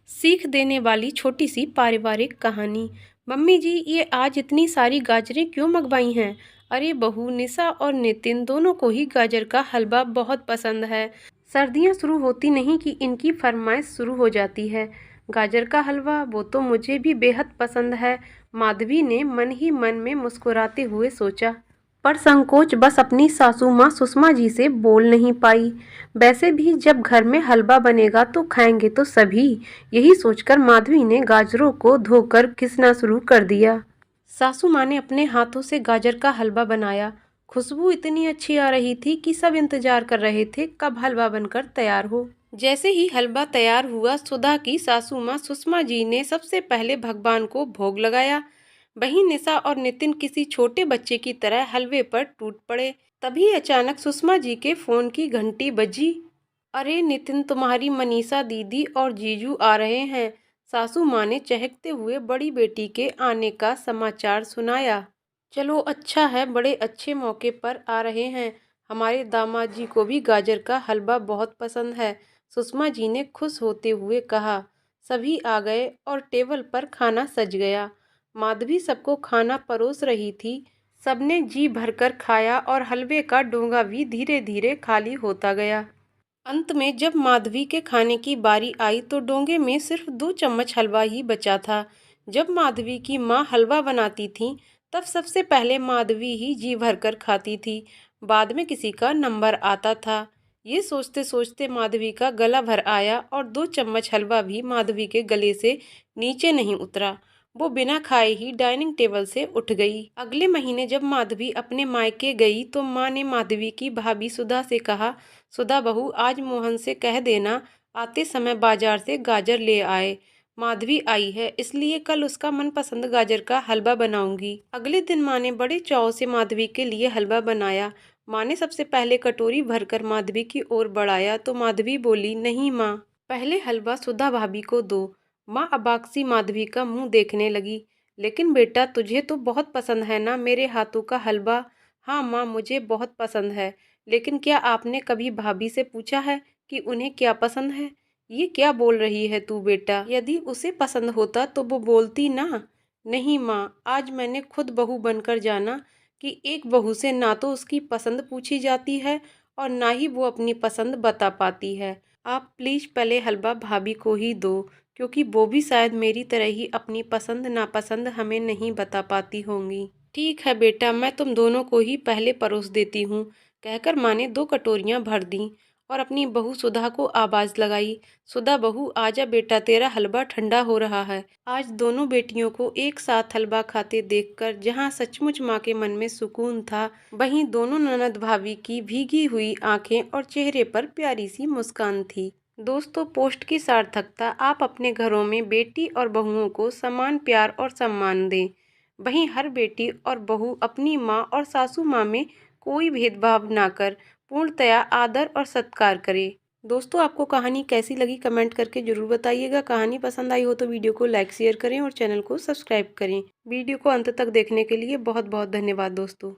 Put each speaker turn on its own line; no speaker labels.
सीख देने वाली छोटी सी पारिवारिक कहानी। मम्मी जी, ये आज इतनी सारी गाजरें क्यों मंगवाई हैं? अरे बहू, निशा और नितिन दोनों को ही गाजर का हलवा बहुत पसंद है। सर्दियां शुरू होती नहीं कि इनकी फरमाइश शुरू हो जाती है। गाजर का हलवा, वो तो मुझे भी बेहद पसंद है। माधवी ने मन ही मन में मुस्कुराते हुए सोचा, पर संकोच बस अपनी सासू माँ सुषमा जी से बोल नहीं पाई। वैसे भी जब घर में हलवा बनेगा तो खाएंगे तो सभी। यही सोचकर माधवी ने गाजरों को धोकर घिसना शुरू कर दिया। सासू माँ ने अपने हाथों से गाजर का हलवा बनाया। खुशबू इतनी अच्छी आ रही थी कि सब इंतजार कर रहे थे कब हलवा बनकर तैयार हो। जैसे ही हलवा तैयार हुआ, सुधा की सासू माँ सुषमा जी ने सबसे पहले भगवान को भोग लगाया। वहीं निशा और नितिन किसी छोटे बच्चे की तरह हलवे पर टूट पड़े। तभी अचानक सुषमा जी के फोन की घंटी बजी। अरे नितिन, तुम्हारी मनीषा दीदी और जीजू आ रहे हैं। सासू माँ ने चहकते हुए बड़ी बेटी के आने का समाचार सुनाया। चलो अच्छा है, बड़े अच्छे मौके पर आ रहे हैं। हमारे दामाद जी को भी गाजर का हलवा बहुत पसंद है, सुषमा जी ने खुश होते हुए कहा। सभी आ गए और टेबल पर खाना सज गया। माधवी सबको खाना परोस रही थी। सबने जी भरकर खाया और हलवे का डोंगा भी धीरे धीरे खाली होता गया। अंत में जब माधवी के खाने की बारी आई तो डोंगे में सिर्फ 2 चम्मच हलवा ही बचा था। जब माधवी की माँ हलवा बनाती थी तब सबसे पहले माधवी ही जी भरकर खाती थी। बाद में किसी का नंबर आता था। ये सोचते सोचते माधवी का गला भर आया और 2 चम्मच हलवा भी माधवी के गले से नीचे नहीं उतरा। वो बिना खाए ही डाइनिंग टेबल से उठ गई। अगले महीने जब माधवी अपने मायके गई तो माँ ने माधवी की भाभी सुधा से कहा, सुधा बहू, आज मोहन से कह देना आते समय बाजार से गाजर ले आए। माधवी आई है इसलिए कल उसका मनपसंद गाजर का हलवा बनाऊंगी। अगले दिन माँ ने बड़े चाव से माधवी के लिए हलवा बनाया। माँ ने सबसे पहले कटोरी भरकर माधवी की ओर बढ़ाया तो माधवी बोली, नहीं माँ, पहले हलवा सुधा भाभी को दो। माँ अबाक सी माधवी का मुंह देखने लगी। लेकिन बेटा, तुझे तो बहुत पसंद है ना मेरे हाथों का हलवा? हाँ माँ, मुझे बहुत पसंद है। लेकिन क्या आपने कभी भाभी से पूछा है कि उन्हें क्या पसंद है? ये क्या बोल रही है तू बेटा? यदि उसे पसंद होता तो वो बोलती ना। नहीं माँ, आज मैंने खुद बहू बनकर जाना कि एक बहू से ना तो उसकी पसंद पूछी जाती है और ना ही वो अपनी पसंद बता पाती है। आप प्लीज़ पहले हलवा भाभी को ही दो, क्योंकि वो भी शायद मेरी तरह ही अपनी पसंद नापसंद हमें नहीं बता पाती होंगी। ठीक है बेटा, मैं तुम दोनों को ही पहले परोस देती हूँ, कहकर माँ ने 2 कटोरियाँ भर दीं और अपनी बहू सुधा को आवाज़ लगाई। सुधा बहू, आजा बेटा, तेरा हलवा ठंडा हो रहा है। आज दोनों बेटियों को एक साथ हलवा खाते देखकर जहाँ सचमुच माँ के मन में सुकून था, वहीं दोनों ननद भाभी की भीगी हुई आंखें और चेहरे पर प्यारी सी मुस्कान थी। दोस्तों, पोस्ट की सार्थकता, आप अपने घरों में बेटी और बहुओं को समान प्यार और सम्मान दें। वहीं हर बेटी और बहू अपनी माँ और सासू माँ में कोई भेदभाव ना कर पूर्णतया आदर और सत्कार करे। दोस्तों, आपको कहानी कैसी लगी कमेंट करके ज़रूर बताइएगा। कहानी पसंद आई हो तो वीडियो को लाइक शेयर करें और चैनल को सब्सक्राइब करें। वीडियो को अंत तक देखने के लिए बहुत बहुत धन्यवाद दोस्तों।